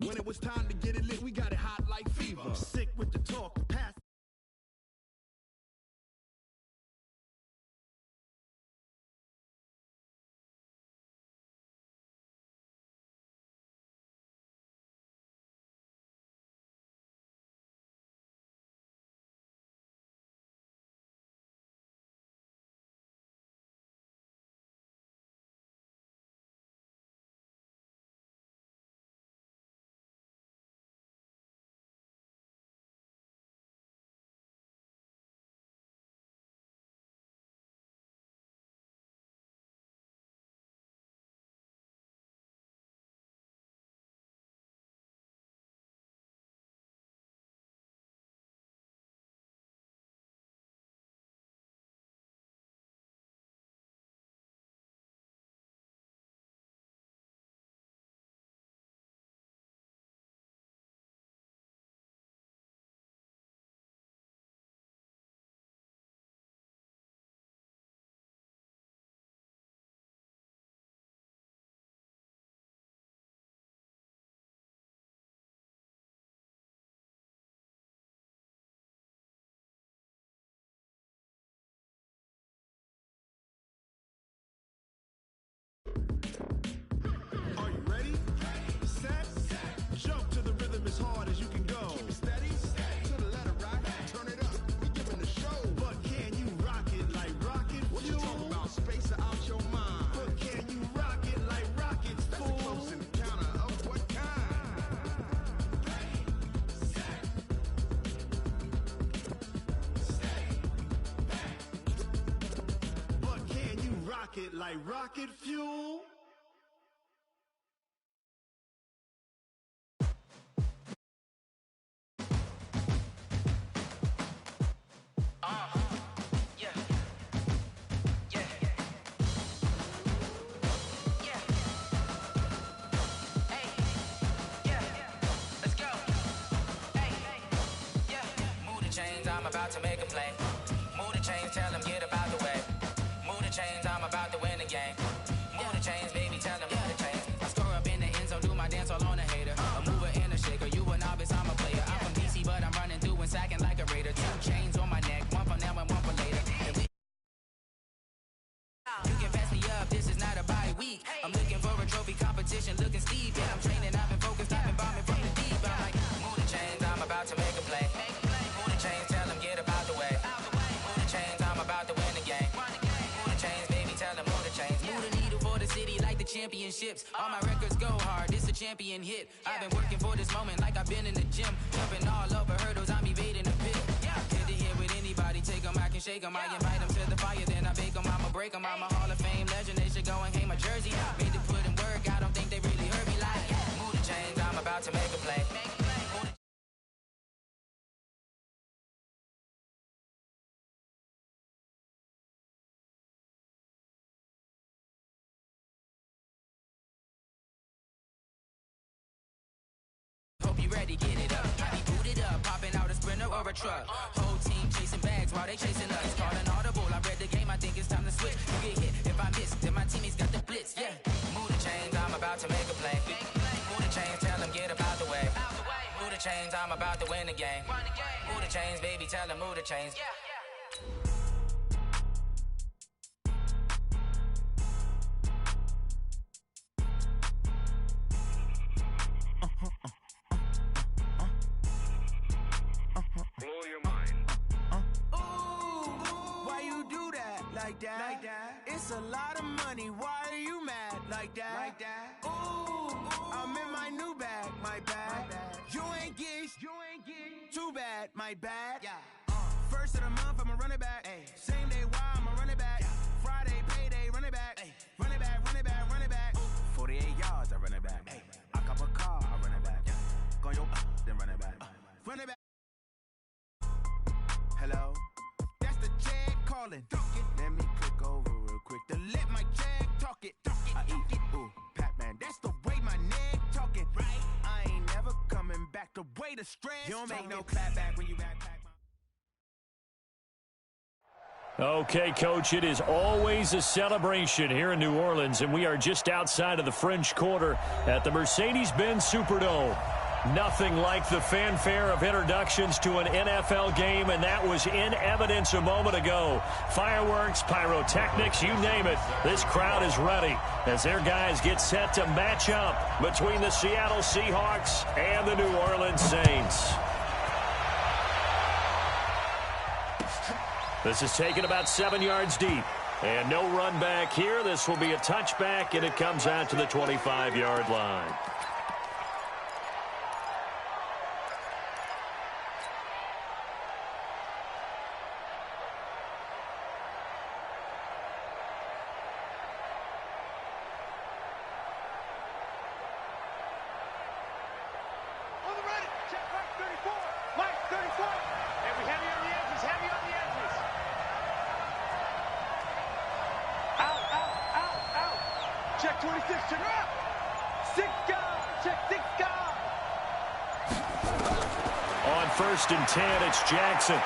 When it was time to get it lit, we got it hot like fever. I'm sick with the talk, pass. Are you ready? Set. Jump to the rhythm as hard as you can go. Keep it steady. To the letter right. Turn it up. We giving the show. But can you rock it like rocket fuel? What you talking about? Space out your mind. But can you rock it like rockets, fool? That's a close encounter of what kind? Ready, set, stay back. But can you rock it like rocket fuel? I'm about to make a play. Move the chains, tell them get about the way. Move the chains, I'm about to win the game. Move the chains, baby, tell them move the chains. I score up in the end zone, do my dance all on a hater. A mover and a shaker, you a novice, I'm a player. I'm from DC, but I'm running through and sacking like a raider. 2 chains on my neck, one for now and one for later. You can pass me up, this is not a bye week. I'm looking for a trophy competition, looking steep. Yeah, I'm training, I've been focused, I've been bombing from the deep. I'm like, move the chains, I'm about to make a play. Move the chains, tell them get about the way. Move the chains, I'm about to win the game. Move the chains, baby, tell them move the chains. Move the needle for the city like the championships. All my records go hard, this a champion hit. I've been working for this moment like I've been in the gym. Jumping all over hurdles, I'm evading the pit. Hit to hit with anybody, take them, I can shake them. I invite them to the fire, then I bake them, I'ma break them. I'm a Hall of Fame legend, they should go and hang my jersey. Made to put in work, I don't think they really heard me like. Move the chains, I'm about to make a play. Hope you ready, get it up. I be booted up, popping out a Sprinter or a truck. Whole team chasing bags while they chasing us. Call an audible, I read the game, I think it's time to switch. You get hit if I miss, then my teammates got the blitz, yeah. Move the chains, I'm about to make a play. Move the chains, tell them get about the way. Move the chains, I'm about to win the game. Move the chains, baby, tell them move the chains. Blow your mind. Why you do that? Like that? Like that? It's a lot of money. Why are you mad? Like that? Like that? Ooh, I'm in my new bag. My bag. You ain't get. Too bad. My bad. Yeah. First of the month, I'ma run it back. Ay. Same day, why I'ma run it back. Yeah. Friday, payday, run it back. Ay. Run it back, run it back, run it back. 48 yards, I run it back. Ay. I cop a car, I run it back. Yeah. Go yo, then run it back. Run it back. Hello, that's the Jag calling. Let me click over real quick to let my Jag talk it. I eat it, ooh, Pac-Man. That's the way my neck talking. Right, I ain't never coming back. The way the stress. You don't make no clap back when you backpack. Okay, Coach, it is always a celebration here in New Orleans, and we are just outside of the French Quarter at the Mercedes-Benz Superdome. Nothing like the fanfare of introductions to an NFL game, and that was in evidence a moment ago. Fireworks, pyrotechnics, you name it. This crowd is ready as their guys get set to match up between the Seattle Seahawks and the New Orleans Saints. This is taken about 7 yards deep. And no run back here. This will be a touchback, and it comes out to the 25-yard line. Check 26, check up. 6 guard, check 6 guard. On 1st and 10, it's Jackson.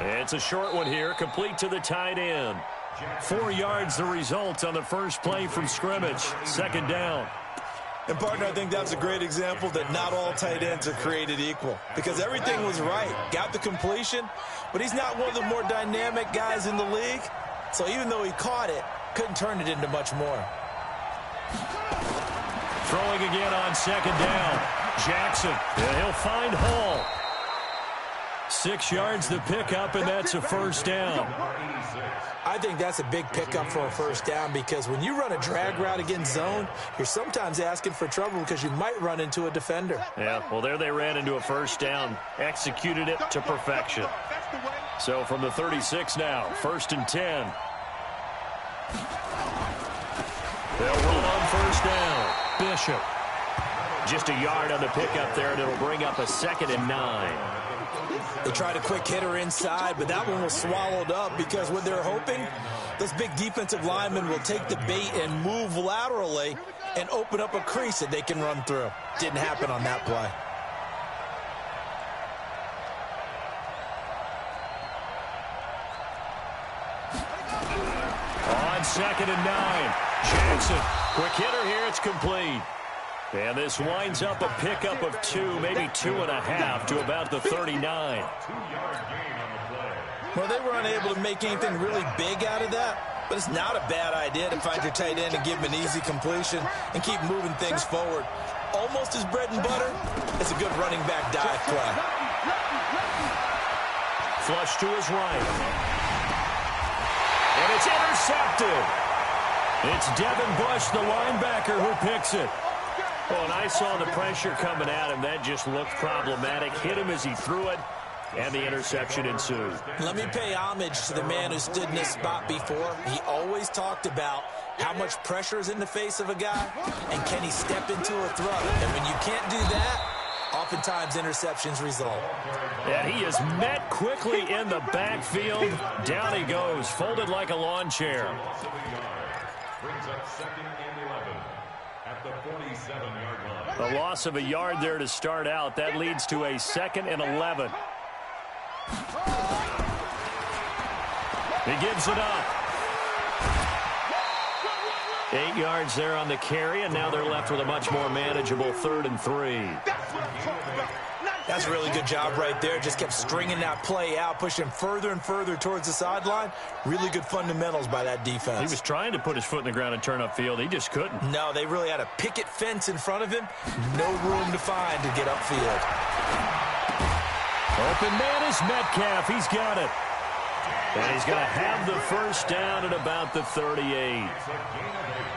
It's a short one here, complete to the tight end. 4 yards the result on the first play from scrimmage. 2nd down. And, partner, I think that's a great example that not all tight ends are created equal, because everything was right. Got the completion, but he's not one of the more dynamic guys in the league. So even though he caught it, couldn't turn it into much more. Throwing again on 2nd down. Jackson, and he'll find Hall. 6 yards the pickup, and that's a 1st down. I think that's a big pickup for a 1st down, because when you run a drag route against zone, you're sometimes asking for trouble because you might run into a defender. Yeah, well, there they ran into a 1st down. Executed it to perfection. So from the 36 now, 1st and 10. They'll run on 1st down. Bishop. Just a yard on the pickup there, and it'll bring up a 2nd and 9. They tried a quick hitter inside, but that one was swallowed up because what they're hoping, those big defensive linemen will take the bait and move laterally and open up a crease that they can run through. Didn't happen on that play. On 2nd and 9, Jackson. Quick hitter here, it's complete. And this winds up a pickup of 2, maybe 2.5 to about the 39. Well, they were unable to make anything really big out of that, but it's not a bad idea to find your tight end and give him an easy completion and keep moving things forward. Almost his bread and butter. It's a good running back dive play. Flush to his right. And it's intercepted. It's Devin Bush, the linebacker, who picks it. Oh, and I saw the pressure coming at him. That just looked problematic. Hit him as he threw it, and the interception ensued. Let me pay homage to the man who stood in this spot before. He always talked about how much pressure is in the face of a guy, and can he step into a throw. And when you can't do that, oftentimes interceptions result. And he is met quickly in the backfield. Down he goes, folded like a lawn chair. Brings up 2nd and 11 at the 47-yard line. A loss of a yard there to start out. That leads to a 2nd and 11. He gives it up. 8 yards there on the carry, and now they're left with a much more manageable 3rd and 3. That's a really good job right there. Just kept stringing that play out, pushing further and further towards the sideline. Really good fundamentals by that defense. He was trying to put his foot in the ground and turn upfield. He just couldn't. No, they really had a picket fence in front of him. No room to find to get upfield. Open man is Metcalf. He's got it. And he's going to have the 1st down at about the 38.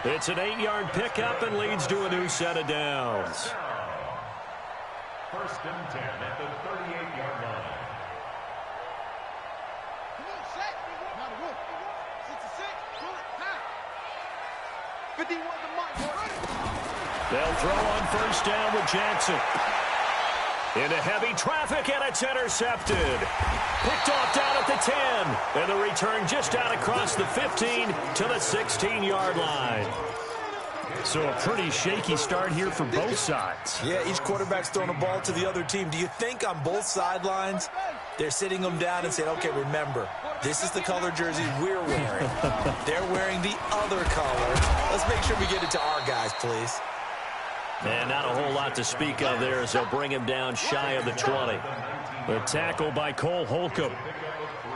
It's an 8-yard pickup and leads to a new set of downs. 1st and 10 at the 38-yard line. They'll throw on 1st down with Jackson. Into heavy traffic, and it's intercepted. Picked off down at the 10. And the return just out across the 15 to the 16-yard line. So a pretty shaky start here for both sides. Yeah, each quarterback's throwing a ball to the other team. Do you think on both sidelines they're sitting them down and saying, okay, remember, this is the color jersey we're wearing. They're wearing the other color. Let's make sure we get it to our guys, please. And not a whole lot to speak of there as they'll bring him down shy of the 20. The tackle by Cole Holcomb.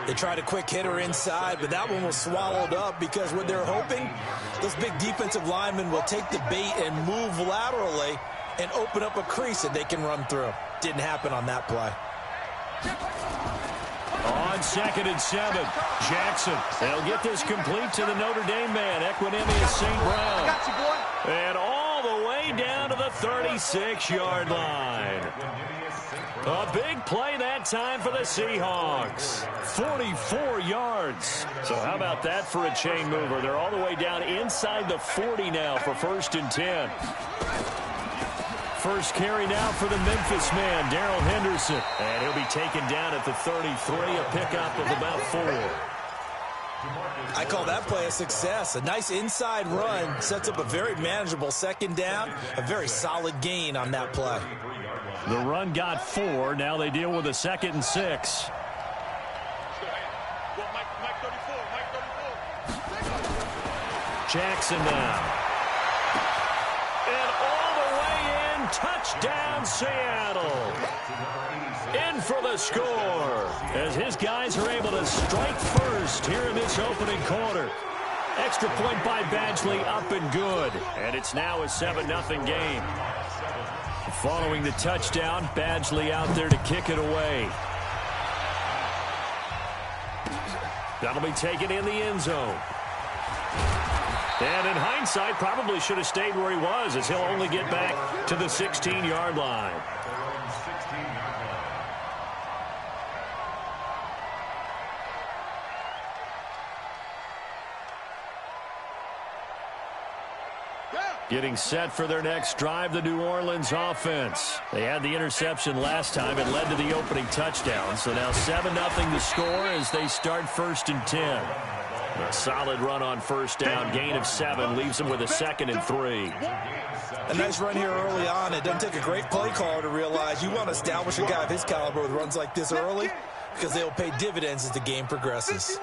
They tried a quick hitter inside, but that one was swallowed up because what they're hoping, those big defensive linemen will take the bait and move laterally and open up a crease that they can run through. Didn't happen on that play. On 2nd and 7, Jackson. They'll get this complete to the Notre Dame man, Equanimeous St. Brown. Got you, boy. And all the way down to the 36-yard line. A big play that time for the Seahawks. 44 yards. So how about that for a chain mover? They're all the way down inside the 40 now for 1st and 10. First carry now for the Memphis man, Darrell Henderson. And he'll be taken down at the 33, a pickup of about 4. I call that play a success. A nice inside run sets up a very manageable 2nd down, a very solid gain on that play. The run got 4. Now they deal with a 2nd and 6. Jackson now. And all the way in, touchdown Seattle. In for the score as his guys are able to strike first here in this opening quarter. Extra point by Badgley, up and good. And it's now a 7-0 game. Following the touchdown, Badgley out there to kick it away. That'll be taken in the end zone. And in hindsight, probably should have stayed where he was, as he'll only get back to the 16-yard line. Getting set for their next drive, the New Orleans offense. They had the interception last time. It led to the opening touchdown. So now 7-0 the score as they start 1st and 10. A solid run on 1st down. Gain of 7 leaves them with a 2nd and 3. A nice run here early on. It doesn't take a great play caller to realize you want to establish a guy of his caliber with runs like this early because they will pay dividends as the game progresses.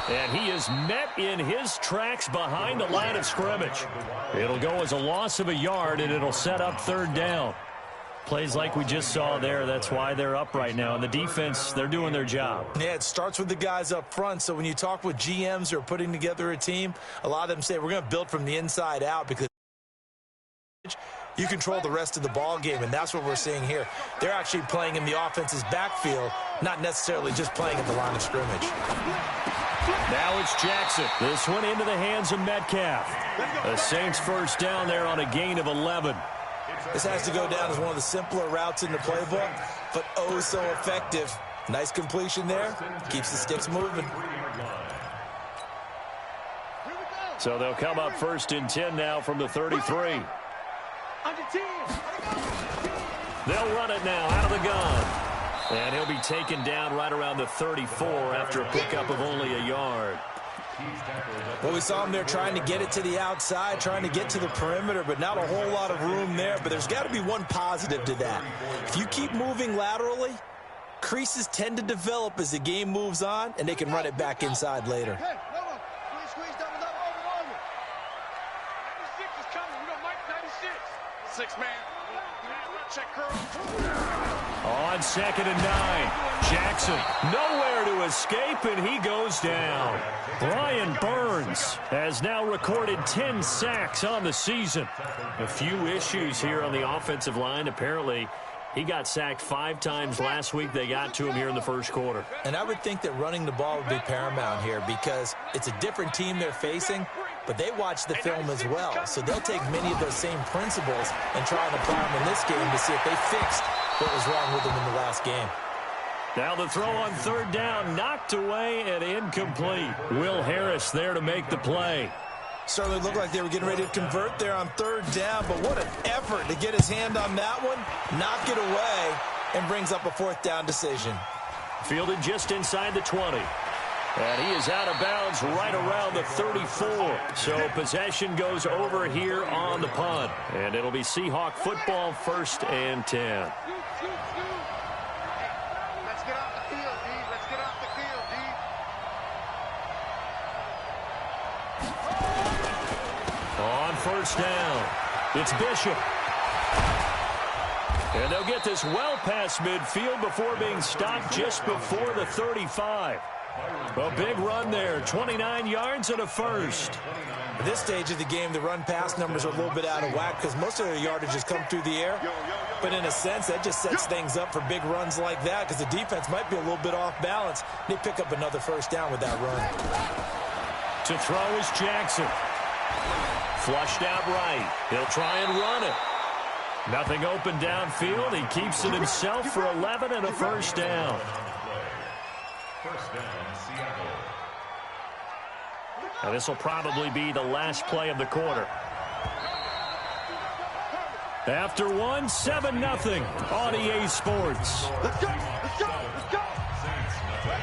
And he is met in his tracks behind the line of scrimmage. It'll go as a loss of a yard, and it'll set up 3rd down. Plays like we just saw there, that's why they're up right now. And the defense, they're doing their job. Yeah, it starts with the guys up front. So when you talk with GMs who are putting together a team, a lot of them say we're going to build from the inside out because you control the rest of the ball game, and that's what we're seeing here. They're actually playing in the offense's backfield, not necessarily just playing at the line of scrimmage. Now it's Jackson. This one into the hands of Metcalf. The Saints 1st down there on a gain of 11. This has to go down as one of the simpler routes in the playbook, but oh so effective. Nice completion there. Keeps the sticks moving. So they'll come up 1st and 10 now from the 33. They'll run it now out of the gun. And he'll be taken down right around the 34 after a pickup of only a yard. Well, we saw him there trying to get it to the outside, trying to get to the perimeter, but not a whole lot of room there. But there's got to be one positive to that. If you keep moving laterally, creases tend to develop as the game moves on, and they can run it back inside later. On 2nd and 9, Jackson nowhere to escape, and he goes down. Brian Burns has now recorded 10 sacks on the season. A few issues here on the offensive line. Apparently, he got sacked 5 times last week. They got to him here in the 1st quarter. And I would think that running the ball would be paramount here because it's a different team they're facing, but they watch the film as well. So they'll take many of those same principles and try and apply them in this game to see if they fixed what was wrong with them in the last game. Now the throw on 3rd down, knocked away and incomplete. Will Harris there to make the play. Certainly looked like they were getting ready to convert there on 3rd down, but what an effort to get his hand on that one, knock it away, and brings up a 4th down decision. Fielded just inside the 20. And he is out of bounds right around the 34. So possession goes over here on the punt. And it'll be Seahawk football 1st and 10. first down. It's Bishop. And they'll get this well past midfield before being stopped just before the 35. A big run there, 29 yards and a first. At this stage of the game, the run-pass numbers are a little bit out of whack because most of their yardage has come through the air. But in a sense, that just sets things up for big runs like that because the defense might be a little bit off balance. They pick up another first down with that run. To throw is Jackson. Flushed out right. He'll try and run it. Nothing open downfield. He keeps it himself for 11 and a first down. First down, Seattle. And this will probably be the last play of the quarter. After one, 7-0 on EA Sports. Let's go! Let's go! Let's go! Saints, nothing.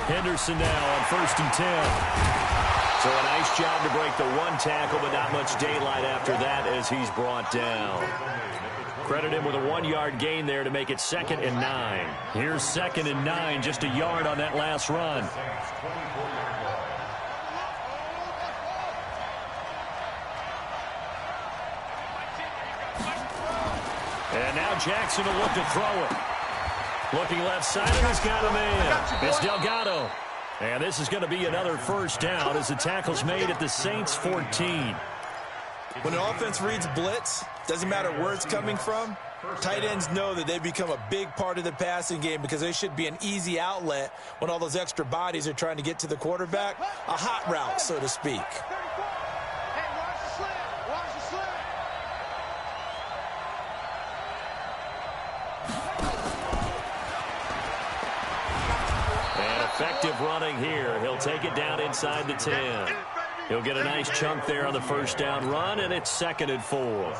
Henderson now on 1st and 10. So a nice job to break the one tackle, but not much daylight after that as he's brought down. Credit him with a 1-yard gain there to make it 2nd and 9. Here's 2nd and 9, just a yard on that last run. And now Jackson will look to throw it. Looking left side, and he's got a man. It's Delgado. And this is going to be another first down as the tackle's made at the Saints' 14. When an offense reads blitz, doesn't matter where it's coming from, tight ends know that they become a big part of the passing game because they should be an easy outlet when all those extra bodies are trying to get to the quarterback. A hot route, so to speak. Hey, watch the slant! Watch the slant! And effective running here. He'll take it down inside the 10. He'll get a nice chunk there on the first down run, and it's 2nd and 4.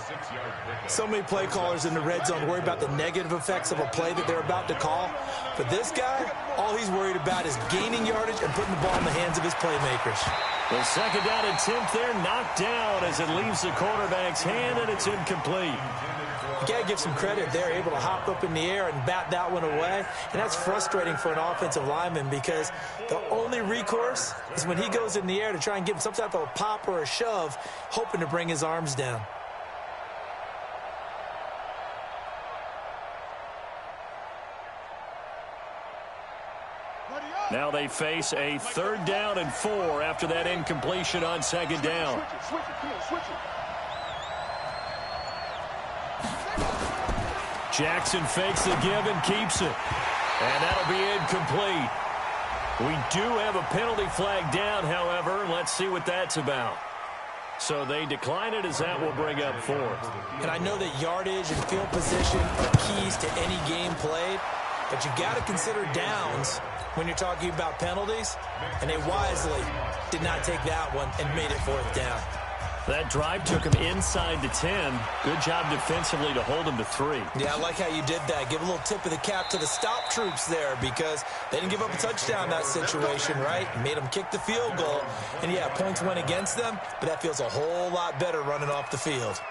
So many play callers in the red zone worry about the negative effects of a play that they're about to call. But this guy, all he's worried about is gaining yardage and putting the ball in the hands of his playmakers. The 2nd down attempt there knocked down as it leaves the quarterback's hand, and it's incomplete. You got to give some credit. They're able to hop up in the air and bat that one away. And that's frustrating for an offensive lineman because the only recourse is when he goes in the air to try and give him some type of a pop or a shove, hoping to bring his arms down. Now they face a 3rd down and 4 after that incompletion on 2nd down. Switch it, come on, switch it. Jackson fakes the give and keeps it. And that'll be incomplete. We do have a penalty flag down, however. Let's see what that's about. So they decline it as that will bring up 4th. And I know that yardage and field position are keys to any game played, but you got to consider downs when you're talking about penalties, and they wisely did not take that one and made it 4th down. That drive took him inside the 10. Good job defensively to hold him to 3. Yeah, I like how you did that. Give a little tip of the cap to the stop troops there because they didn't give up a touchdown in that situation, right? Made them kick the field goal. And, yeah, points went against them, but that feels a whole lot better running off the field.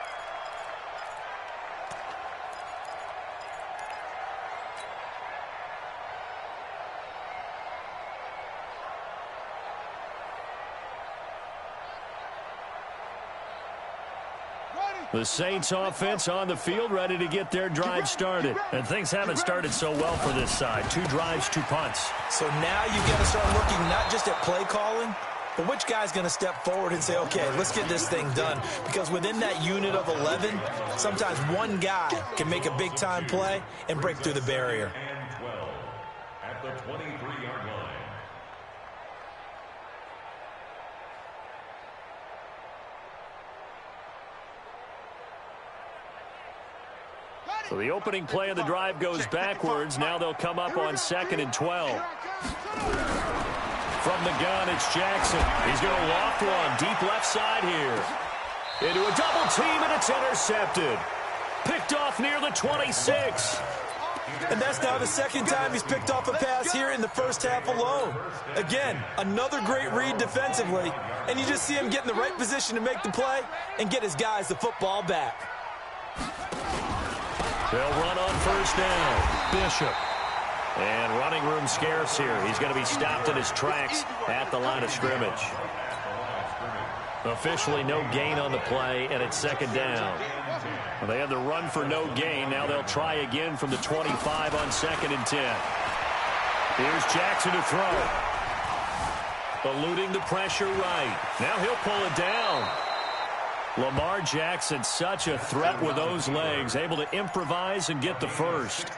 The Saints offense on the field ready to get their drive started. And things haven't started so well for this side. 2 drives, 2 punts. So now you got to start looking not just at play calling, but which guy's going to step forward and say, okay, let's get this thing done. Because within that unit of 11, sometimes one guy can make a big-time play and break through the barrier. And 12 at the 23-yard line. So the opening play of the drive goes backwards. Now they'll come up on 2nd and 12. From the gun, it's Jackson. He's going to loft one deep left side here. Into a double team, and it's intercepted. Picked off near the 26. And that's now the 2nd time he's picked off a pass here in the first half alone. Again, another great read defensively, and you just see him get in the right position to make the play and get his guys the football back. They'll run on first down. Bishop. And running room scarce here. He's going to be stopped in his tracks at the line of scrimmage. Officially no gain on the play, and it's second down. Well, they had the run for no gain. Now they'll try again from the 25 on 2nd and 10. Here's Jackson to throw. Eluding the pressure right. Now he'll pull it down. Lamar Jackson, such a threat with those legs, able to improvise and get the first.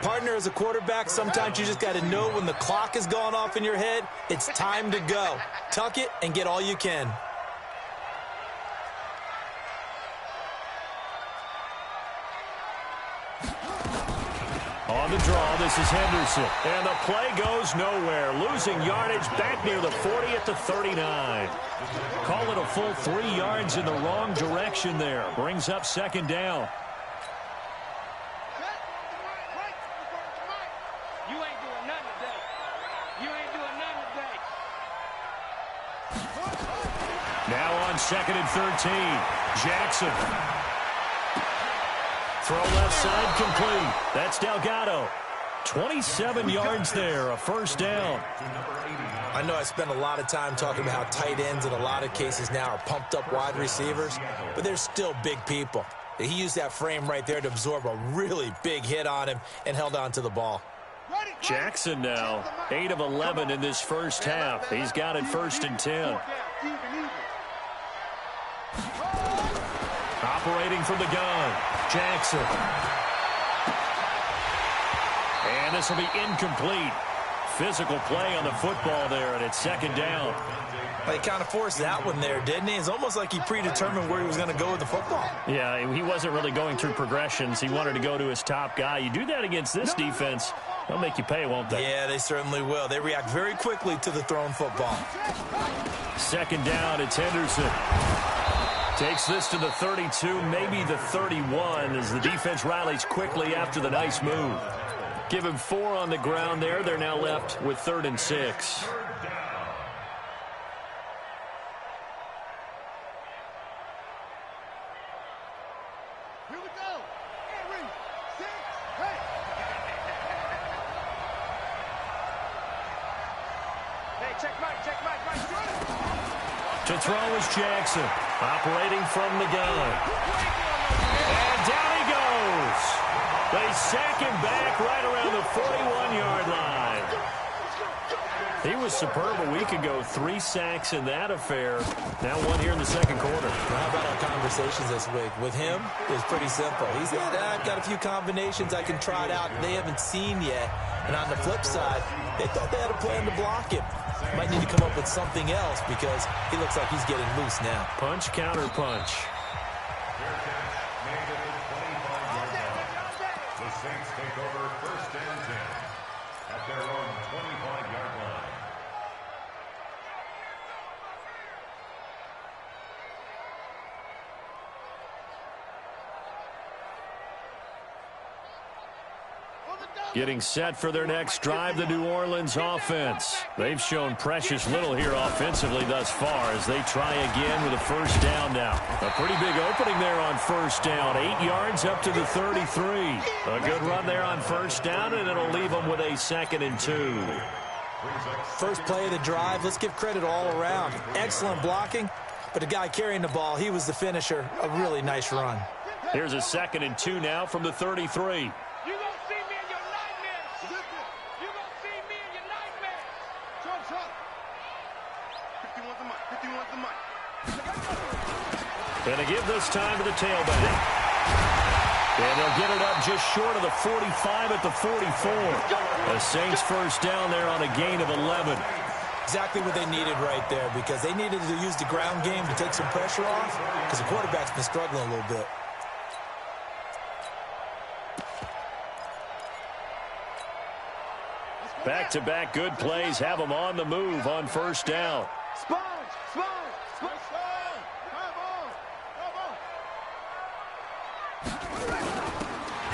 Partner, as a quarterback, sometimes you just got to know when the clock has gone off in your head, it's time to go. Tuck it and get all you can. On the draw, this is Henderson. And the play goes nowhere. Losing yardage back near the 40 at the 39. Call it a full 3 yards in the wrong direction there. Brings up second down. You ain't doing nothing today. You ain't doing nothing today. Now on 2nd and 13. Jackson. Throw left side complete. That's Delgado. 27 yards there, a first down. I know I spent a lot of time talking about how tight ends in a lot of cases now are pumped up wide receivers, but they're still big people. He used that frame right there to absorb a really big hit on him and held on to the ball. Jackson now, 8 of 11 in this first half. He's got it 1st and 10. Operating from the gun, Jackson. And this will be incomplete. Physical play on the football there, and it's second down. Well, he kind of forced that one there, didn't he? It's almost like he predetermined where he was going to go with the football. Yeah, he wasn't really going through progressions. He wanted to go to his top guy. You do that against this defense, they'll make you pay, won't they? Yeah, they certainly will. They react very quickly to the thrown football. Second down, it's Henderson. Takes this to the 32, maybe the 31, as the defense rallies quickly after the nice move. Give him 4 on the ground there. They're now left with 3rd and 6. Here we go. 3, 6, hey. Hey, check Mike, Mike. To throw is Jackson, operating from the gun. And down he goes. They sack him back right around the 41-yard line. He was superb a week ago. 3 sacks in that affair. Now 1 here in the second quarter. Well, how about our conversations this week? With him, it's pretty simple. He said, I've got a few combinations I can try it out they haven't seen yet. And on the flip side, they thought they had a plan to block him. Might need to come up with something else because he looks like he's getting loose now. Punch, counter punch. The Saints take over 1st and 10 at their own 25-yard line. Getting set for their next drive, the New Orleans offense. They've shown precious little here offensively thus far as they try again with a first down now. A pretty big opening there on first down. 8 yards up to the 33. A good run there on first down, and it'll leave them with a 2nd and 2. First play of the drive, let's give credit all around. Excellent blocking, but the guy carrying the ball, he was the finisher. A really nice run. Here's a 2nd and 2 now from the 33. And they give this time to the tailback. And they'll get it up just short of the 45 at the 44. The Saints first down there on a gain of 11. Exactly what they needed right there because they needed to use the ground game to take some pressure off because the quarterback's been struggling a little bit. Back-to-back good plays have them on the move on first down.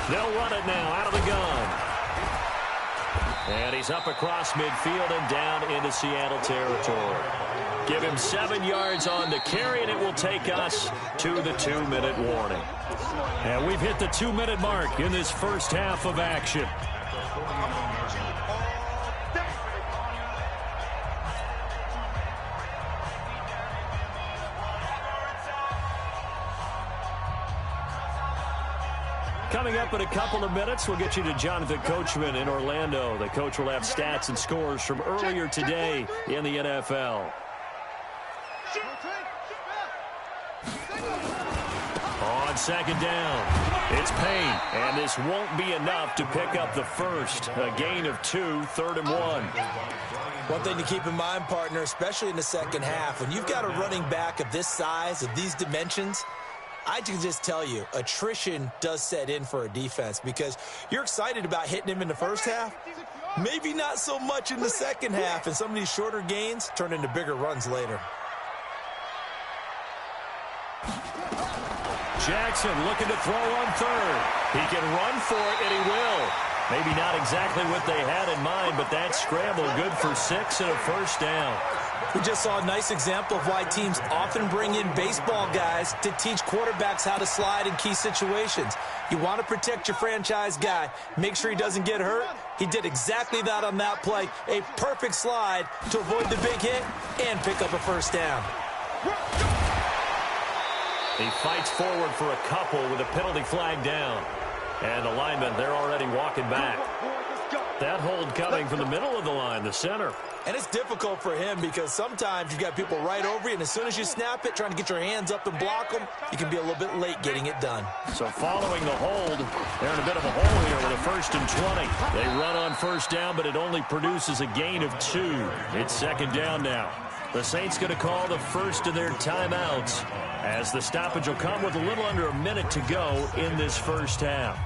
They'll run it now out of the gun. And he's up across midfield and down into Seattle territory. Give him 7 yards on the carry, and it will take us to the 2-minute warning. And we've hit the 2-minute mark in this first half of action. Coming up in a couple of minutes, we'll get you to Jonathan Coachman in Orlando. The coach will have stats and scores from earlier today in the NFL. On second down, it's Payne, and this won't be enough to pick up the first. A gain of 2, 3rd and 1. One thing to keep in mind, partner, especially in the second half, when you've got a running back of this size, of these dimensions, I can just tell you, attrition does set in for a defense because you're excited about hitting him in the first half. Maybe not so much in the second half, and some of these shorter gains turn into bigger runs later. Jackson looking to throw on third. He can run for it, and he will. Maybe not exactly what they had in mind, but that scramble good for 6 and a first down. We just saw a nice example of why teams often bring in baseball guys to teach quarterbacks how to slide in key situations. You want to protect your franchise guy. Make sure he doesn't get hurt. He did exactly that on that play. A perfect slide to avoid the big hit and pick up a first down. He fights forward for a couple with a penalty flag down. And the linemen, they're already walking back. That hold coming from the middle of the line, the center. And it's difficult for him because sometimes you've got people right over you, and as soon as you snap it, trying to get your hands up and block them, you can be a little bit late getting it done. So following the hold, they're in a bit of a hole here with a 1st and 20. They run on first down, but it only produces a gain of 2. It's second down now. The Saints going to call the first of their timeouts as the stoppage will come with a little under a minute to go in this first half.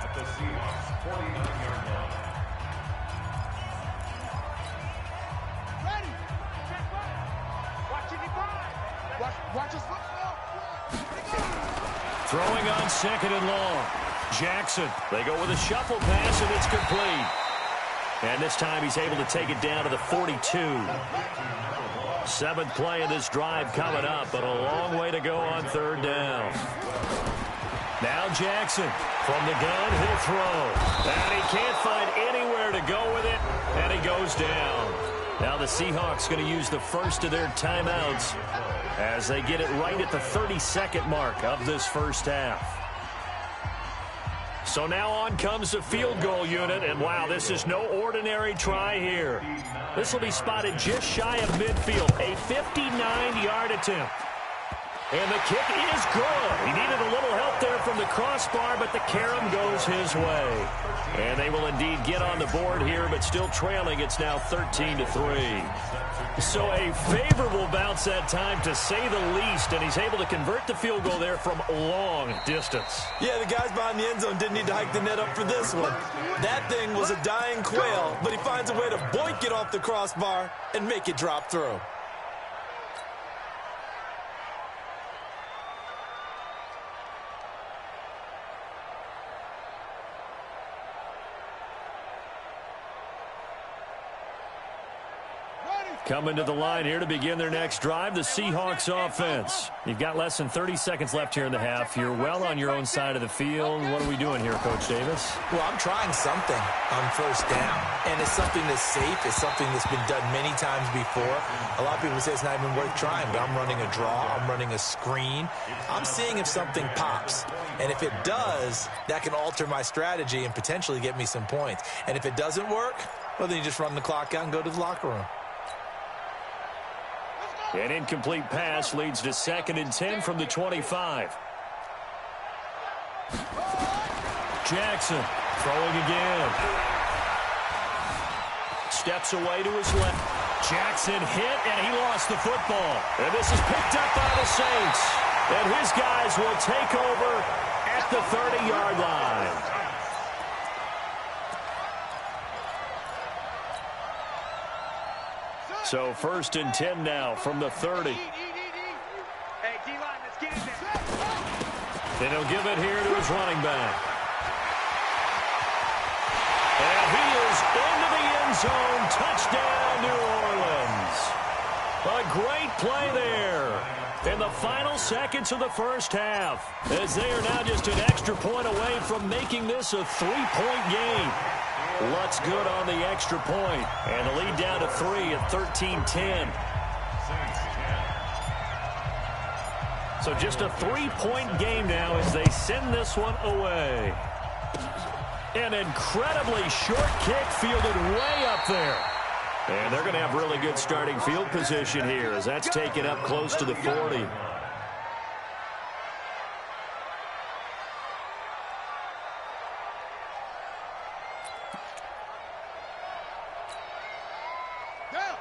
Throwing on second and long. Jackson, they go with a shuffle pass, and it's complete. And this time he's able to take it down to the 42. 7th play of this drive coming up, but a long way to go on third down. Now Jackson from the gun, he'll throw. And he can't find anywhere to go with it, and he goes down. Now the Seahawks going to use the first of their timeouts as they get it right at the 32nd mark of this first half. So now on comes the field goal unit, and wow, this is no ordinary try here. This will be spotted just shy of midfield, a 59-yard attempt. And the kick is good. He needed a little help there from the crossbar, but the carom goes his way. And they will indeed get on the board here, but still trailing. It's now 13-3. So a favorable bounce that time, to say the least, and he's able to convert the field goal there from long distance. Yeah, the guys behind the end zone didn't need to hike the net up for this one. That thing was a dying quail, but he finds a way to boink it off the crossbar and make it drop through. Coming to the line here to begin their next drive, the Seahawks offense. You've got less than 30 seconds left here in the half. You're well on your own side of the field. What are we doing here, Coach Davis? Well, I'm trying something on first down, and it's something that's safe. It's something that's been done many times before. A lot of people say it's not even worth trying, but I'm running a draw. I'm running a screen. I'm seeing if something pops, and if it does, that can alter my strategy and potentially get me some points. And if it doesn't work, well, then you just run the clock out and go to the locker room. An incomplete pass leads to 2nd and 10 from the 25. Jackson throwing again. Steps away to his left. Jackson hit, and he lost the football. And this is picked up by the Saints. And his guys will take over at the 30-yard line. So 1st and 10 now from the 30. Hey, D-line, let's get in there. And he'll give it here to his running back. And he is into the end zone. Touchdown, New Orleans. A great play there in the final seconds of the first half, as they are now just an extra point away from making this a 3-point game. Lutz good on the extra point, and the lead down to 3 at 13-10. So just a 3-point game now as they send this one away. An incredibly short kick fielded way up there. And they're going to have really good starting field position here as that's taken up close to the 40.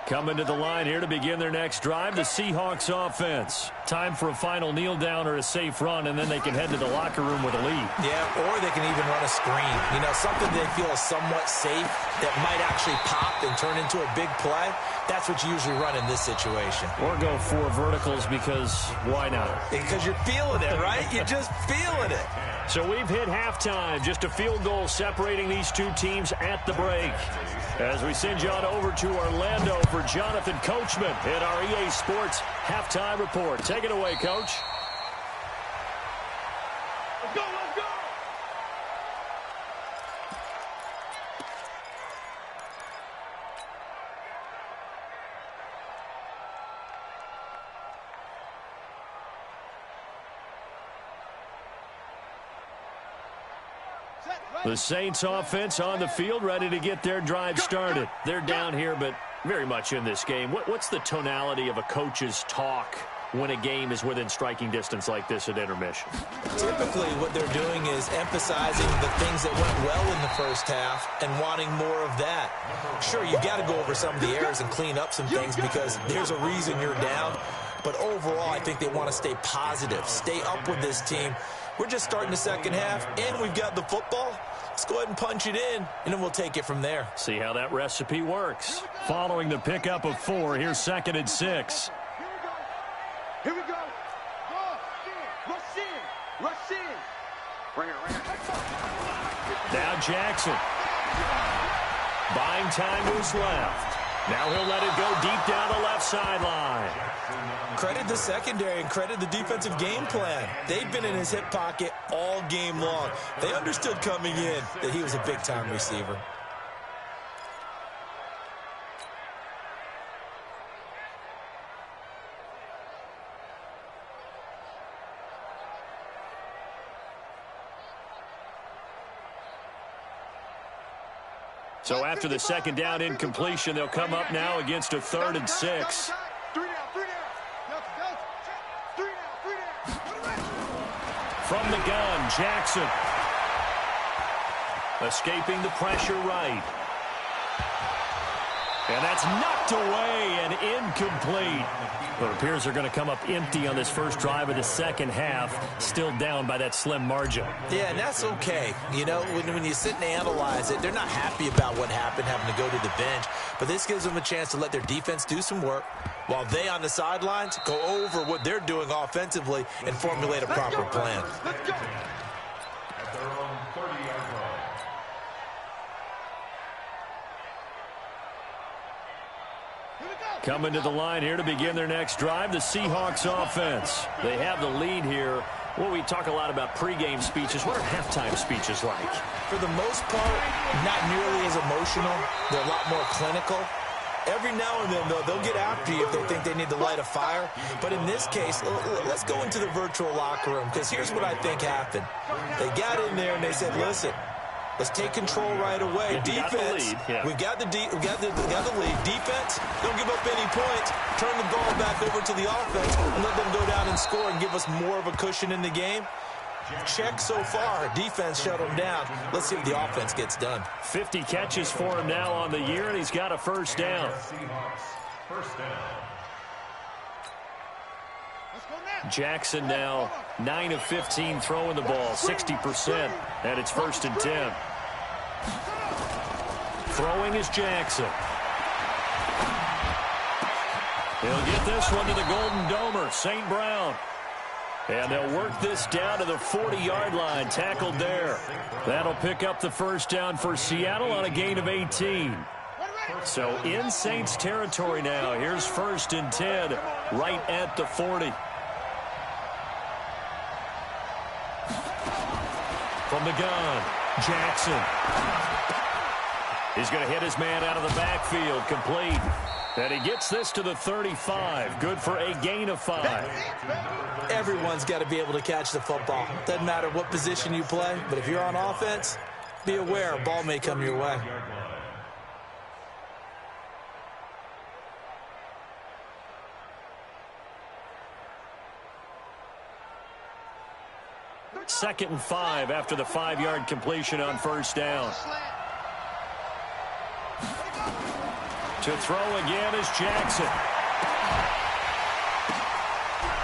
Coming to the line here to begin their next drive, the Seahawks offense. Time for a final kneel down or a safe run, and then they can head to the locker room with a lead. Yeah, or they can even run a screen. You know, something they feel is somewhat safe that might actually pop and turn into a big play. That's what you usually run in this situation. Or go 4 verticals because why not? Because you're feeling it, right? You're just feeling it. So we've hit halftime. Just a field goal separating these two teams at the break. As we send you on over to Orlando for Jonathan Coachman in our EA Sports Halftime Report. Take it away, Coach. Let's go, let's go! The Saints offense on the field, ready to get their drive started. They're down here, but very much in this game. What's the tonality of a coach's talk when a game is within striking distance like this at intermission? Typically, what they're doing is emphasizing the things that went well in the first half and wanting more of that. Sure, you've got to go over some of the errors and clean up some things because there's a reason you're down. But overall, I think they want to stay positive, stay up with this team. We're just starting the second half, and we've got the football. Let's go ahead and punch it in, and then we'll take it from there. See how that recipe works. Following the pickup of 4, here's 2nd and 6. Here we go. Rush in. Rush in. Bring it. Now Jackson. Buying time who's left. Now he'll let it go deep down the left sideline. Credit the secondary and credit the defensive game plan. They've been in his hip pocket all game long. They understood coming in that he was a big-time receiver. So after the second down incompletion, they'll come up now against a 3rd and 6. From the gun, Jackson. Escaping the pressure right. And that's knocked away and incomplete. But it appears they're going to come up empty on this first drive of the second half, still down by that slim margin. Yeah, and that's okay. You know, when you sit and analyze it, they're not happy about what happened, having to go to the bench. But this gives them a chance to let their defense do some work while they on the sidelines go over what they're doing offensively and formulate a proper plan. Let's go. At their own 30-yard line. Coming to the line here to begin their next drive, the Seahawks offense. They have the lead here. Well, we talk a lot about pregame speeches. What are halftime speeches like? For the most part, not nearly as emotional. They're a lot more clinical. Every now and then, though, they'll get after you if they think they need to light a fire. But in this case, let's go into the virtual locker room, because here's what I think happened. They got in there and they said, listen, let's take control right away. Defense, we got the lead. Defense, don't give up any points. Turn the ball back over to the offense and let them go down and score and give us more of a cushion in the game. Check so far. Defense shut him down. Let's see if the offense gets done. 50 catches for him now on the year, and he's got a first down. First down. Jackson now 9 of 15 throwing the ball, 60%, and it's 1st and 10. Throwing is Jackson. He'll get this one to the Golden Domer, St. Brown. And they'll work this down to the 40-yard line, tackled there. That'll pick up the first down for Seattle on a gain of 18. So in Saints territory now. Here's 1st and 10 right at the 40. From the gun, Jackson. He's going to hit his man out of the backfield, complete. And he gets this to the 35. Good for a gain of 5. Everyone's got to be able to catch the football. Doesn't matter what position you play, but if you're on offense, be aware a ball may come your way. Second and 5 after the 5-yard completion on 1st down. To throw again is Jackson.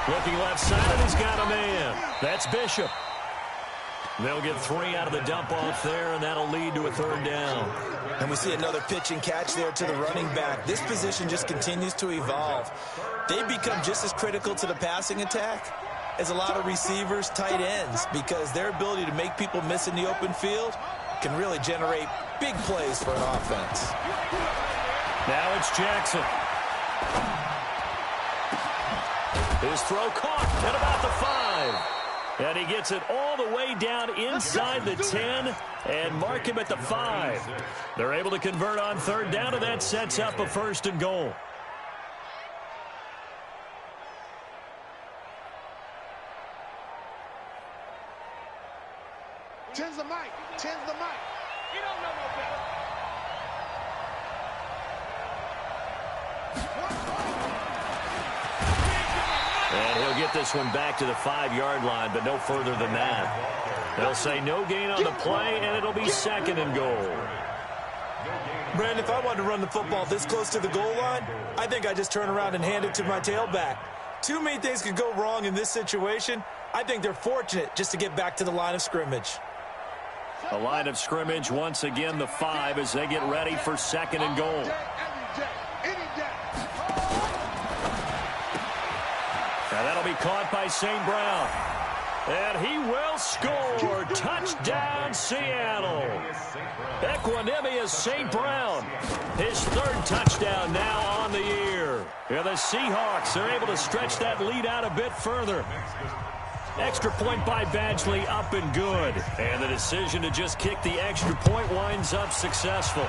Looking left side, he's got a man. That's Bishop. They'll get 3 out of the dump-off there, and that'll lead to a 3rd down. And we see another pitch and catch there to the running back. This position just continues to evolve. They become just as critical to the passing attack as a lot of receivers, tight ends, because their ability to make people miss in the open field can really generate big plays for an offense. Now it's Jackson. His throw caught at about the 5. And he gets it all the way down inside the 10 and mark him at the 5. They're able to convert on 3rd down, and that sets up a 1st and goal. Ten's the mic. Ten's the mic. You don't know no better. And he'll get this one back to the 5-yard line, but no further than that. They'll say no gain on the play, and it'll be 2nd and goal. Brandon, if I wanted to run the football this close to the goal line, I think I just turn around and hand it to my tailback. Too many things could go wrong in this situation. I think they're fortunate just to get back to the line of scrimmage. The line of scrimmage, once again, the 5 as they get ready for 2nd and goal. And that'll be caught by St. Brown. And he will score. Touchdown, Seattle. Equanimous St. Brown. His 3rd touchdown now on the year. And the Seahawks are able to stretch that lead out a bit further. Extra point by Badgley, up and good. And the decision to just kick the extra point winds up successful.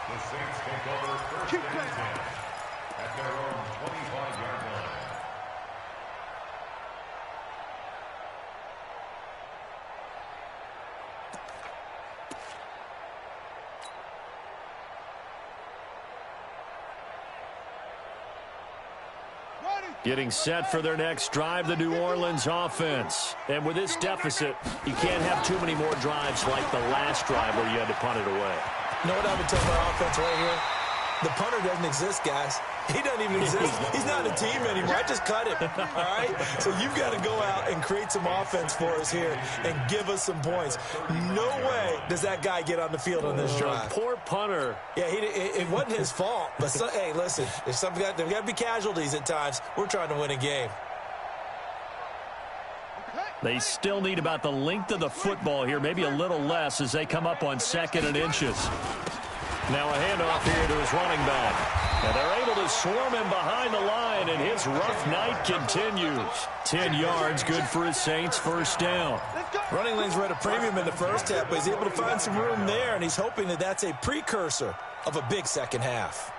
The Saints take over 1st and 10 at their own 25-yard line. Getting set for their next drive, the New Orleans offense. And with this deficit, you can't have too many more drives like the last drive where you had to punt it away. You know what I would tell my offense right here? The punter doesn't exist, guys. He doesn't even exist. He's not a team anymore. I just cut him, all right? So you've got to go out and create some offense for us here and give us some points. No way does that guy get on the field on this drive. Poor punter. Yeah, it wasn't his fault. But, hey, listen, there's got to be casualties at times. We're trying to win a game. They still need about the length of the football here, maybe a little less as they come up on 2nd and inches. Now a handoff here to his running back. And they're able to swarm him behind the line, and his rough night continues. 10 yards, good for his Saints, 1st down. Running lanes were at a premium in the first half, but he's able to find some room there, and he's hoping that that's a precursor of a big second half.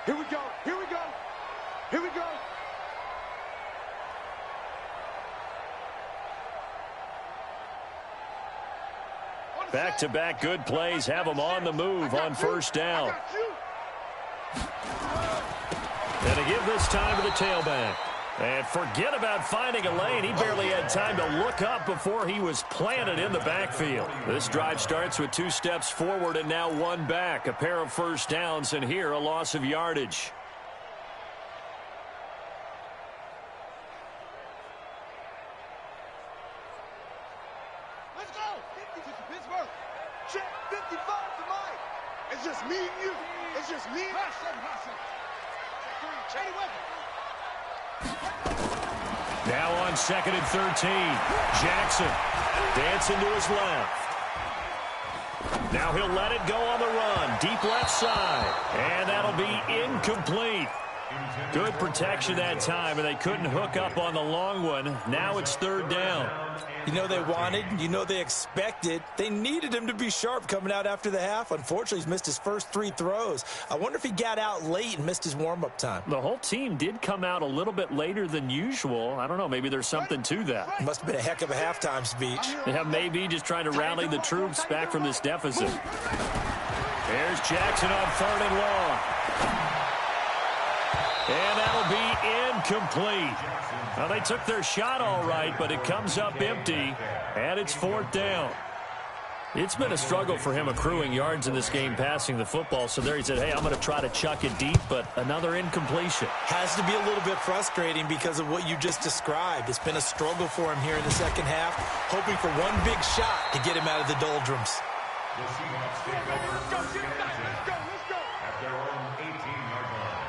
Here we go. Here we go. Here we go. Back-to-back good plays have them on the move on 1st down. And to give this time to the tailback. And forget about finding a lane. He barely had time to look up before he was planted in the backfield. This drive starts with 2 steps forward and now 1 back. A pair of 1st downs, and here a loss of yardage. Let's go. 50 to Pittsburgh. Check 55 to Mike. It's just me and you. It's just me and you. Now on 2nd and 13. Jackson dancing to his left. Now he'll let it go on the run. Deep left side. And that'll be incomplete. Good protection that time, and they couldn't hook up on the long one. Now it's third down. You know they wanted, you know they expected. They needed him to be sharp coming out after the half. Unfortunately, he's missed his first 3 throws. I wonder if he got out late and missed his warm-up time. The whole team did come out a little bit later than usual. I don't know, maybe there's something to that. Must have been a heck of a halftime speech. Yeah, maybe just trying to rally the troops back from this deficit. There's Jackson on 3rd and long. And that'll be incomplete. Now, they took their shot all right, but it comes up empty, and it's 4th down. It's been a struggle for him accruing yards in this game passing the football, so there he said, hey, I'm going to try to chuck it deep, but another incompletion. Has to be a little bit frustrating because of what you just described. It's been a struggle for him here in the second half, hoping for one big shot to get him out of the doldrums. The Seahawks take over first and 10 at their own 18-yard line.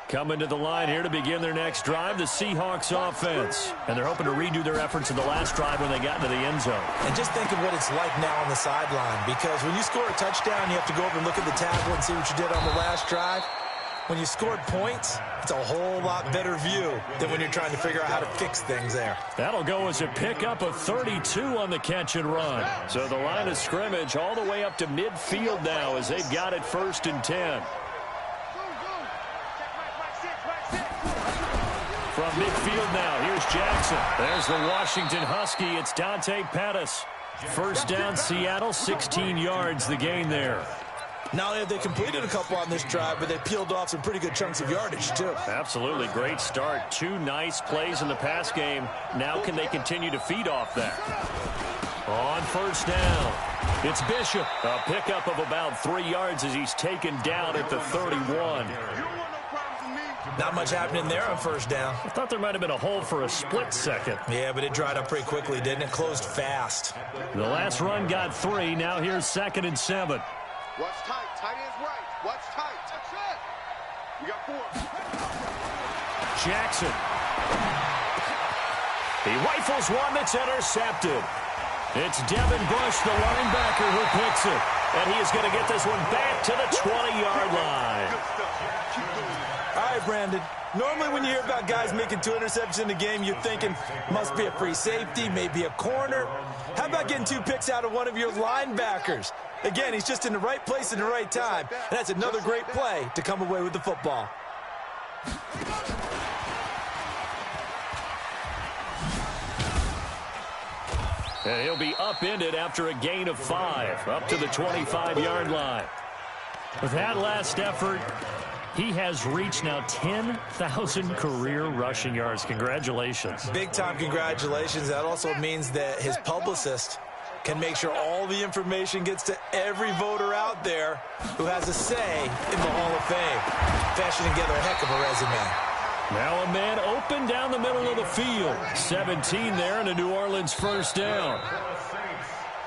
Coming to the line here to begin their next drive, the Seahawks offense. And they're hoping to redo their efforts in the last drive when they got into the end zone. And just think of what it's like now on the sideline, because when you score a touchdown, you have to go over and look at the tablet and see what you did on the last drive. When you scored points, it's a whole lot better view than when you're trying to figure out how to fix things there. That'll go as a pickup of 32 on the catch and run. So the line of scrimmage all the way up to midfield now as they've got it 1st and 10. From midfield now, here's Jackson. There's the Washington Husky. It's Dante Pettis. 1st down, Seattle, 16 yards the gain there. Not only have they completed a couple on this drive, but they peeled off some pretty good chunks of yardage, too. Absolutely. Great start. 2 nice plays in the pass game. Now can they continue to feed off that? On 1st down, it's Bishop. A pickup of about 3 yards as he's taken down at the 31. Not much happening there on 1st down. I thought there might have been a hole for a split second. Yeah, but it dried up pretty quickly, didn't it? Closed fast. The last run got 3. Now here's 2nd and 7. Watch tight. Tight ends right. Watch tight. That's it. You got 4. Jackson. He rifles one that's intercepted. It's Devin Bush, the linebacker, who picks it. And he is going to get this one back to the 20-yard line. All right, Brandon. Normally when you hear about guys making 2 interceptions in a game, you're thinking must be a free safety, maybe a corner. How about getting 2 picks out of one of your linebackers? Again, he's just in the right place at the right time. And that's another great play to come away with the football. And he'll be upended after a gain of 5, up to the 25-yard line. With that last effort, he has reached now 10,000 career rushing yards. Congratulations. Big-time congratulations. That also means that his publicist can make sure all the information gets to every voter out there who has a say in the Hall of Fame. Fashioning together a heck of a resume. Now a man open down the middle of the field. 17 there and a New Orleans 1st down.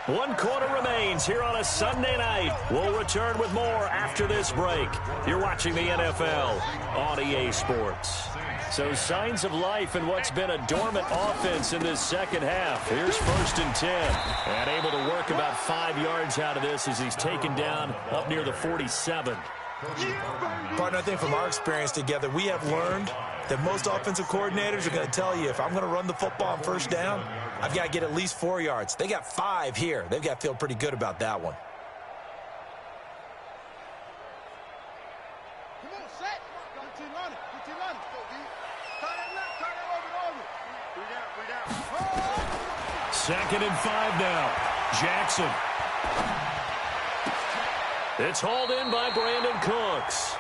1 quarter remains here on a Sunday night. We'll return with more after this break. You're watching the NFL on EA Sports. So signs of life in what's been a dormant offense in this second half. Here's 1st and 10. And able to work about 5 yards out of this as he's taken down up near the 47. Partner, I think from our experience together, we have learned that most offensive coordinators are going to tell you if I'm going to run the football on 1st down, I've got to get at least 4 yards. They got 5 here. They've got to feel pretty good about that one. Come on, set. Continue on it. Continue on it. Go, D. Tie that left. Tie that over. 3 down. 3 down. 2nd and 5 now. Jackson. It's hauled in by Brandon Cooks.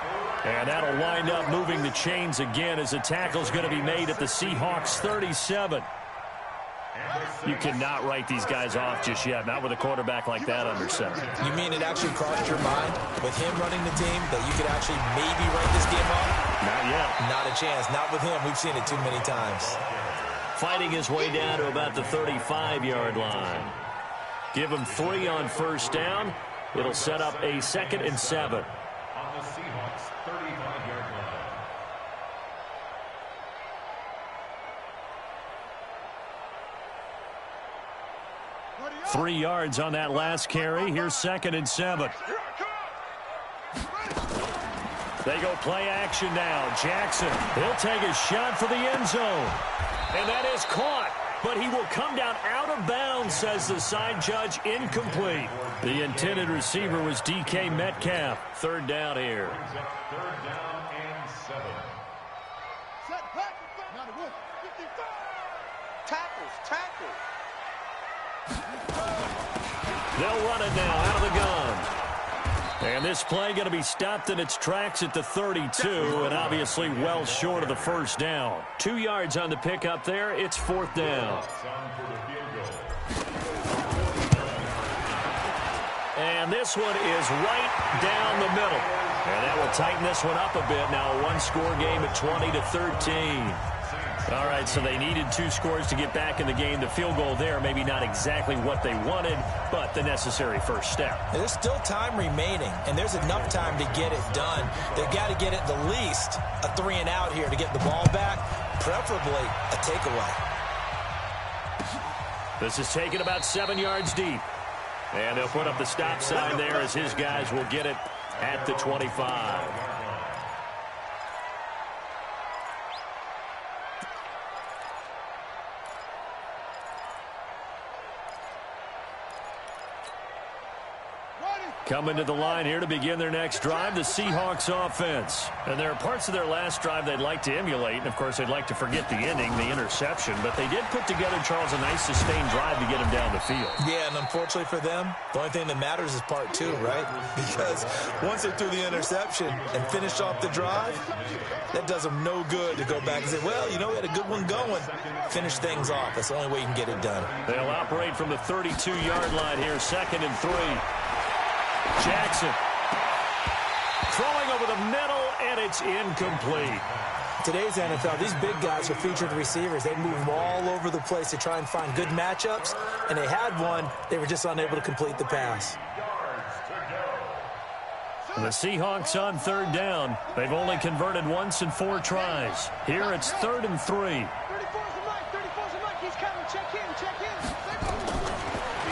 And that'll wind up moving the chains again as the tackle's going to be made at the Seahawks 37. You cannot write these guys off just yet, not with a quarterback like that under center. You mean it actually crossed your mind with him running the team that you could actually maybe write this game off? Not yet. Not a chance. Not with him. We've seen it too many times. Fighting his way down to about the 35-yard line. Give him 3 on 1st down. It'll set up a 2nd and 7. 3 yards on that last carry. Here's 2nd and 7. They go play action now. Jackson, he'll take a shot for the end zone. And that is caught. But he will come down out of bounds, says the side judge. Incomplete. The intended receiver was DK Metcalf. 3rd down here. 3rd down and 7. They'll run it now out of the gun. And this play going to be stopped in its tracks at the 32, and obviously well short of the 1st down. 2 yards on the pickup there. It's 4th down. And this one is right down the middle. And that will tighten this one up a bit. Now a 1-score game at 20-13. All right, so they needed 2 scores to get back in the game. The field goal there, maybe not exactly what they wanted, but the necessary first step. There's still time remaining, and there's enough time to get it done. They've got to get it the least a 3-and-out here to get the ball back, preferably a takeaway. This is taken about 7 yards deep. And they'll put up the stop sign there as his guys will get it at the 25. Coming to the line here to begin their next drive, the Seahawks offense. And there are parts of their last drive they'd like to emulate. And, of course, they'd like to forget the ending, the interception. But they did put together, Charles, a nice sustained drive to get him down the field. Yeah, and unfortunately for them, the only thing that matters is part 2, right? Because once they threw the interception and finished off the drive, that does them no good to go back and say, well, you know, we had a good one going. Finish things off. That's the only way you can get it done. They'll operate from the 32-yard line here, 2nd and 3. Jackson throwing over the middle, and it's incomplete. Today's NFL, these big guys are featured receivers. They move all over the place to try and find good matchups, and they had one. They were just unable to complete the pass. The Seahawks on 3rd down. They've only converted once in 4 tries. Here it's 3rd and 3.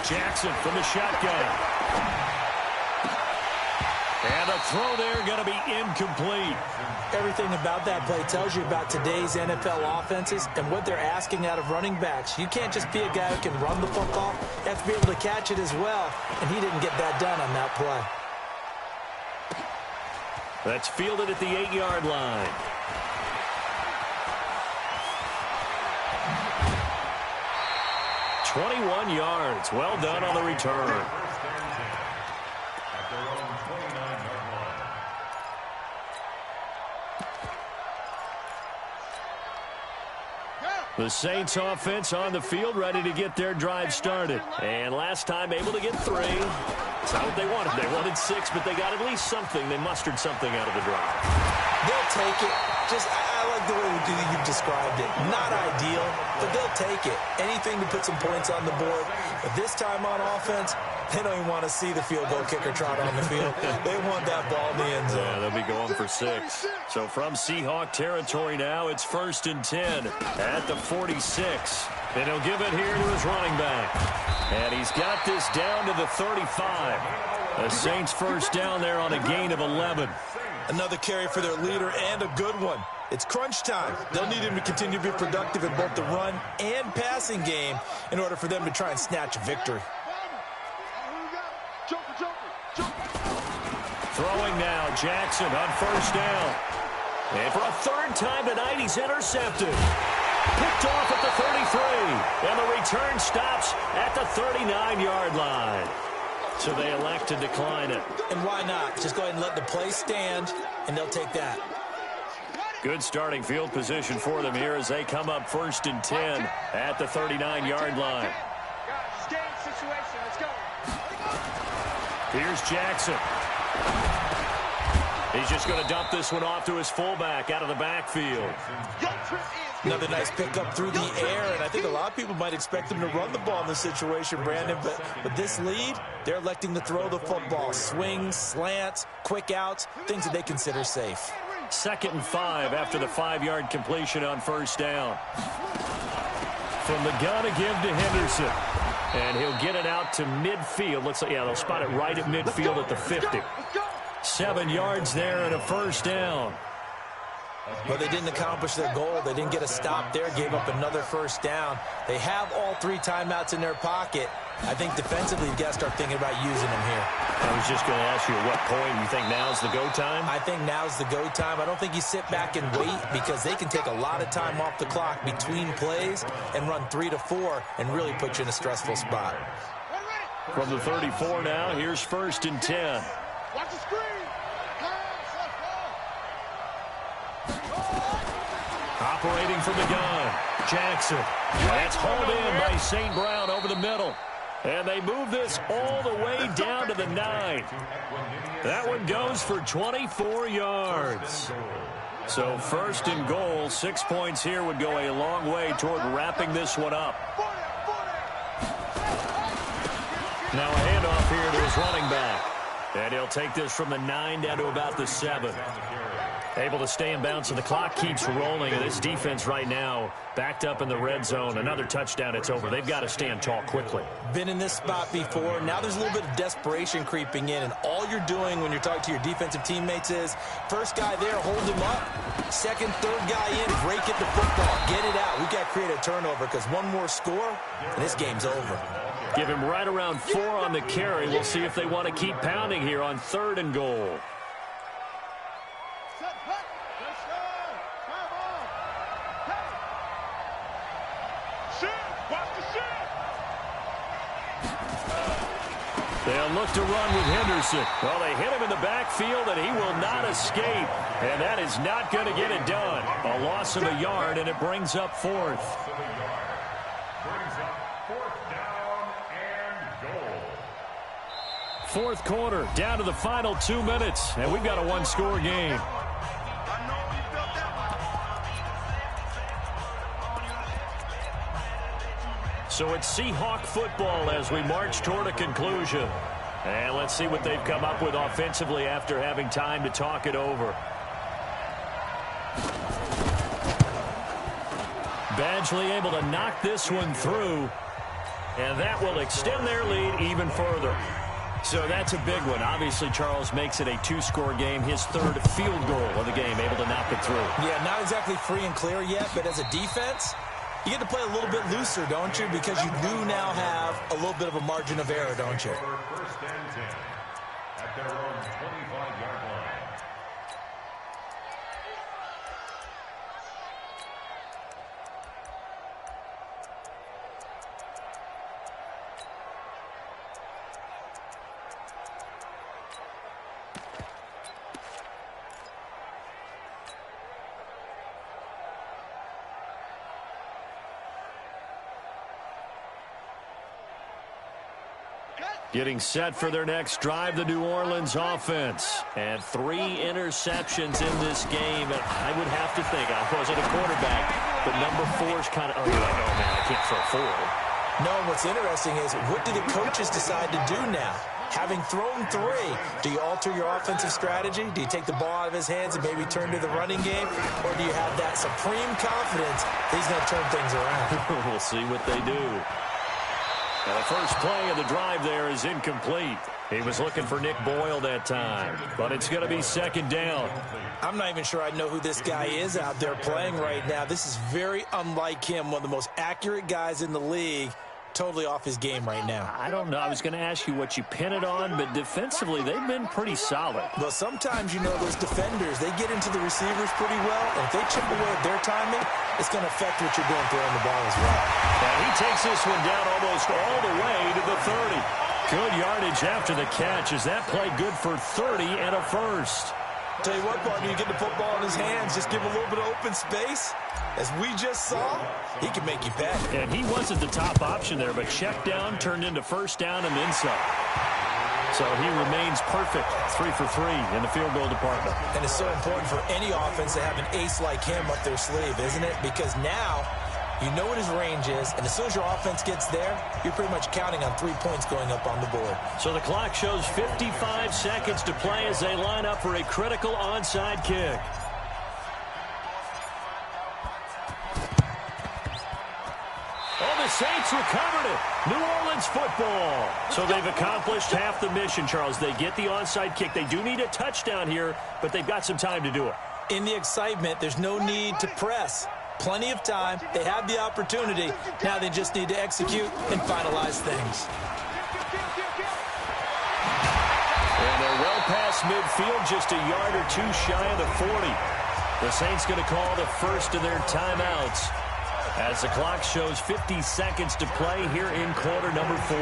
Jackson from the shotgun. And a throw there going to be incomplete. Everything about that play tells you about today's NFL offenses and what they're asking out of running backs. You can't just be a guy who can run the football. You have to be able to catch it as well, and he didn't get that done on that play. That's fielded at the 8-yard line. "21 yards. Well done on the return. The Saints offense on the field, ready to get their drive started. And last time able to get 3. It's not what they wanted. They wanted 6, but they got at least something. They mustered something out of the drive. They'll take it. I like the way you've described it. Not ideal, but they'll take it. Anything to put some points on the board. But this time on offense, they don't even want to see the field goal kicker trot on the field. They want that ball in the end zone. Yeah, they'll be going for 6. So from Seahawk territory now, it's 1st and 10 at the 46. And he'll give it here to his running back. And he's got this down to the 35. The Saints first down there on a gain of 11. Another carry for their leader and a good one. It's crunch time. They'll need him to continue to be productive in both the run and passing game in order for them to try and snatch a victory. Throwing now, Jackson on 1st down. And for a 3rd time tonight, he's intercepted. Picked off at the 33. And the return stops at the 39-yard line. So they elect to decline it. And why not? Just go ahead and let the play stand, and they'll take that. Good starting field position for them here as they come up 1st and 10 at the 39-yard line. Here's Jackson. He's just going to dump this one off to his fullback out of the backfield. Another nice pickup through the air, and I think a lot of people might expect them to run the ball in this situation, Brandon, but with this lead, they're electing to throw the football. Swings, slants, quick outs, things that they consider safe. 2nd and 5 after the 5-yard completion on 1st down. from the gun to give to Henderson. And he'll get it out to midfield. Looks like, yeah, they'll spot it right at midfield at the 50. 7 yards there and a first down. But they didn't accomplish their goal. They didn't get a stop there, gave up another first down. They have all 3 timeouts in their pocket. I think defensively you've got to start thinking about using them here. I was just going to ask you at what point you think now's the go time? I think now's the go time. I don't think you sit back and wait because they can take a lot of time off the clock between plays and run 3 to 4 and really put you in a stressful spot. From the 34 now, here's 1st and 10. Watch the screen. Operating from the gun, Jackson. That's hauled in by St. Brown over the middle. And they move this all the way down to the 9. That one goes for 24 yards. So 1st and goal, 6 points here would go a long way toward wrapping this one up. Now a handoff here to his running back. And he'll take this from the 9 down to about the 7. Able to stay in bounds, and the clock keeps rolling. And this defense right now backed up in the red zone. Another touchdown, it's over. They've got to stand tall quickly. Been in this spot before. Now there's a little bit of desperation creeping in, and all you're doing when you're talking to your defensive teammates is first guy there, hold him up. Second, third guy in, break it to football. Get it out. We've got to create a turnover because one more score, and this game's over. Give him right around 4 on the carry. We'll see if they want to keep pounding here on 3rd and goal. They'll look to run with Henderson. Well, they hit him in the backfield, and he will not escape. And that is not going to get it done. A loss of a yard, and it brings up 4th. Fourth quarter, down to the final 2 minutes, and we've got a one-score game. So it's Seahawk football as we march toward a conclusion. And let's see what they've come up with offensively after having time to talk it over. Badgley able to knock this one through, and that will extend their lead even further. So that's a big one. Obviously, Charles makes it a 2-score game, his 3rd field goal of the game, able to knock it through. Yeah, not exactly free and clear yet, but as a defense, you get to play a little bit looser, don't you? Because you do now have a little bit of a margin of error, don't you? 1st and 10 at their own 25-yard line. Getting set for their next drive, the New Orleans offense. And 3 interceptions in this game. And I would have to think, I wasn't a quarterback, but number 4's kind of, oh, man, I can't throw 4. No, what's interesting is what do the coaches decide to do now? Having thrown 3, do you alter your offensive strategy? Do you take the ball out of his hands and maybe turn to the running game? Or do you have that supreme confidence that he's going to turn things around? We'll see what they do. And the first play of the drive there is incomplete. He was looking for Nick Boyle that time, but it's going to be 2nd down. I'm not even sure I know who this guy is out there playing right now. This is very unlike him, one of the most accurate guys in the league. Totally off his game right now. I don't know. I was going to ask you what you pin it on, but defensively, they've been pretty solid. Well, sometimes, you know, those defenders, they get into the receivers pretty well, and if they chip away at their timing, it's going to affect what you're doing throwing the ball as well. And he takes this one down almost all the way to the 30. Good yardage after the catch. Is that play good for 30 and a first? Tell you what, partner, you get the football in his hands, just give him a little bit of open space. As we just saw, he can make you pay. And he wasn't the top option there, but check down turned into 1st down and then some. So he remains perfect, 3 for 3 in the field goal department. And it's so important for any offense to have an ace like him up their sleeve, isn't it? Because now you know what his range is, and as soon as your offense gets there, you're pretty much counting on 3 points going up on the board. So the clock shows 55 seconds to play as they line up for a critical onside kick. the Saints recovered it. New Orleans football. So they've accomplished half the mission, Charles. They get the onside kick. They do need a touchdown here, but they've got some time to do it. In the excitement, there's no need to press. Plenty of time. They have the opportunity. Now they just need to execute and finalize things. And they're well past midfield, just a yard or two shy of the 40. The Saints going to call the first of their timeouts as the clock shows 50 seconds to play here in quarter number 4.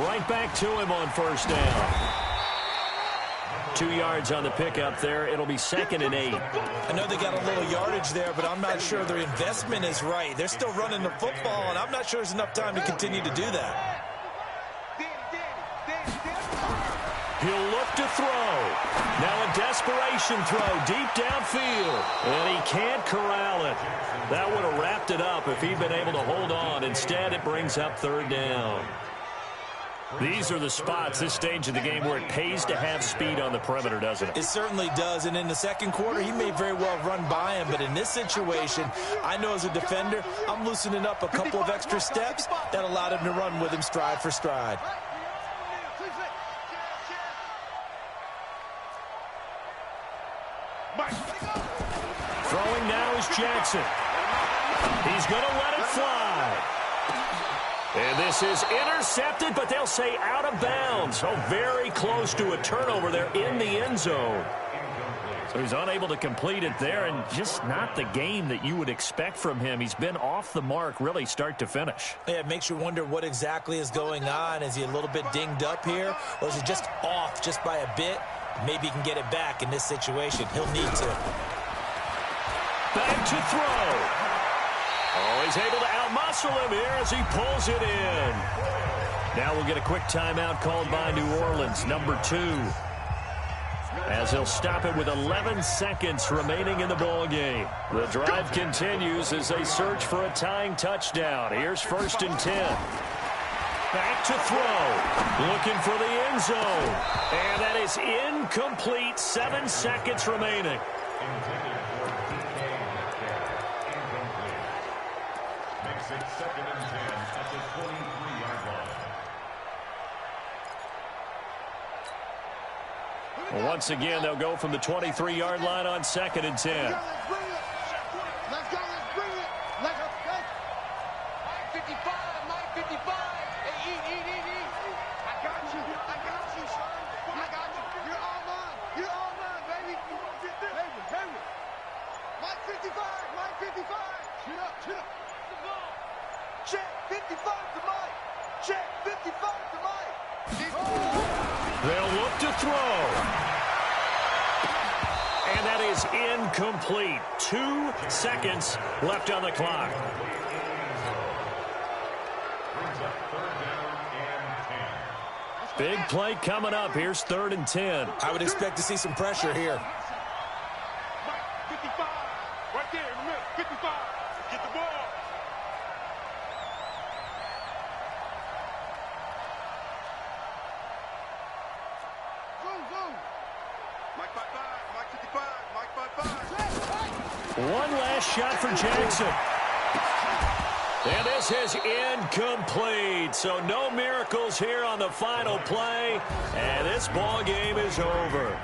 Right back to him on first down. 2 yards on the pickup there. It'll be 2nd and 8. I know they got a little yardage there, but I'm not sure their investment is right. They're still running the football, and I'm not sure there's enough time to continue to do that. He'll look to throw. Now a desperation throw deep downfield. And he can't corral it. That would have wrapped it up if he'd been able to hold on. Instead, it brings up 3rd down. These are the spots, this stage of the game, where it pays to have speed on the perimeter, doesn't it? It certainly does, and in the second quarter, he may very well run by him, but in this situation, I know as a defender, I'm loosening up a couple of extra steps that allowed him to run with him stride for stride. Throwing now is Jackson. He's going to let it fly. And this is intercepted, but they'll say out of bounds. So very close to a turnover there in the end zone. So he's unable to complete it there, and just not the game that you would expect from him. He's been off the mark really start to finish. Yeah, it makes you wonder what exactly is going on. Is he a little bit dinged up here, or is he just off just by a bit? Maybe he can get it back in this situation. He'll need to. Back to throw. Oh, he's able to outmuscle him here as he pulls it in. Now we'll get a quick timeout called by New Orleans, number 2. As they'll stop it with 11 seconds remaining in the ball game. The drive continues as they search for a tying touchdown. Here's 1st and 10. Back to throw. Looking for the end zone. And that is incomplete. 7 seconds remaining. Makes it 2nd and 10 at the 23-yard line. Well, once again, they'll go from the 23-yard line on 2nd and 10. Let's go, let's bring it. Let's go. Mike 55, Mike 55. Hey, eat. I got you, son. I got you. You're all mine, baby. Baby. Mike 55, Mike 55. Shoot up. Check 55 to Mike. Check 55 to Mike. They'll look to throw. And that is incomplete. 2 seconds left on the clock. Brings up 3rd down and 10. Big play coming up. Here's 3rd and 10. I would expect to see some pressure here. Mike 55. Right there in the middle. 55. Get the ball. Mike 55, Mike 55, Mike 55. One last shot for Jackson. And this is incomplete. So no miracles here on the final play. And this ball game is over.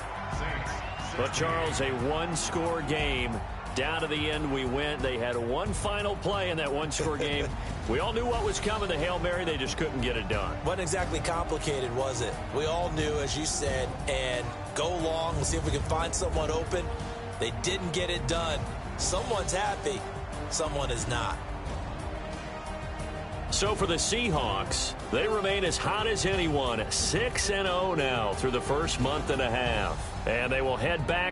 But Charles, a one-score game. Down to the end we went. They had one final play in that one-score game. We all knew what was coming, the Hail Mary. They just couldn't get it done. Wasn't exactly complicated, was it? We all knew, as you said, and go long. We'll see if we can find someone open. They didn't get it done. Someone's happy. Someone is not. So for the Seahawks, they remain as hot as anyone. 6-0 now through the first month and a half. And they will head back